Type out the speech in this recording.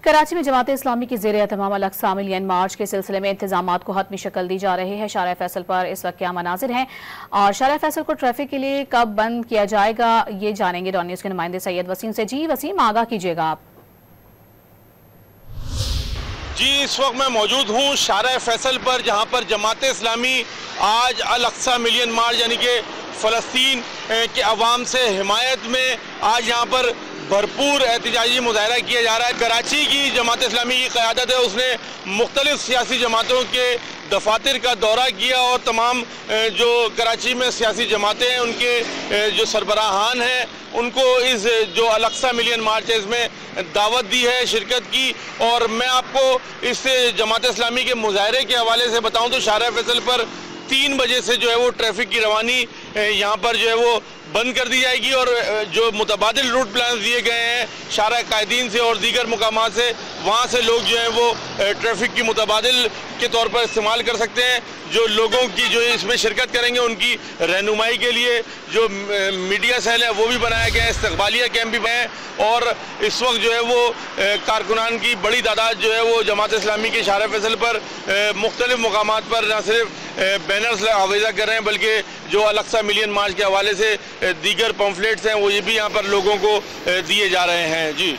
कराची में जमात इस्लामी की ज़ेर एहतमाम अल-अक़सा मिलियन मार्च के सिलसिले में इंतजामात को हतमी शक्ल दी जा रही है। शारा फैसल पर इस वक्त क्या मनाजिर हैं और शारा फैसल को ट्रैफिक के लिए कब बंद किया जाएगा, ये जानेंगे डॉन न्यूज़ के नुमाइंदे सैयद वसीम से। जी वसीम, आगाह कीजिएगा आप। जी, इस वक्त मैं मौजूद हूँ शारा फैसल पर, जहाँ पर जमात इस्लामी आज अल-अक़सा मिलियन मार्च यानी कि फ़लस्तीन के अवाम से हिमायत में आज यहाँ पर भरपूर एहतजाजी मुजाहरा किया जा रहा है। कराची की जमात इस्लामी की क़यादत है, उसने मुख्तलिफ सियासी जमातों के दफातर का दौरा किया और तमाम जो कराची में सियासी जमातें हैं उनके जो सरबराहान हैं उनको इस जो अल-अक़सा मिलियन मार्च है इसमें दावत दी है शिरकत की। और मैं आपको इस जमात इस्लामी के मुजाहरे के हवाले से बताऊं तो शारा फैसल पर 3 बजे से जो है वो ट्रैफिक की रवानी यहाँ पर जो है वो बंद कर दी जाएगी और जो मुतबादिल रूट प्लान दिए गए हैं शारा कायदीन से और दीगर मुकामात से, वहाँ से लोग जो हैं वो ट्रैफिक की मुतबादिल के तौर पर इस्तेमाल कर सकते हैं। जो लोगों की जो इसमें शिरकत करेंगे उनकी रहनुमाई के लिए जो मीडिया सेल है वो भी बनाया गया है, इस्तकबालिया कैंप भी हैं और इस वक्त जो है वो कारकुनान की बड़ी तादाद जो है वो जमात इस्लामी के शारा फैसल पर मुख्तलिफ मुकामात पर न सिर्फ बैनर्स आवेज़ा कर रहे हैं बल्कि जो अल-अक़सा मिलियन मार्च के हवाले से दीगर पम्फलेट्स हैं वो ये भी यहाँ पर लोगों को दिए जा रहे हैं। जी।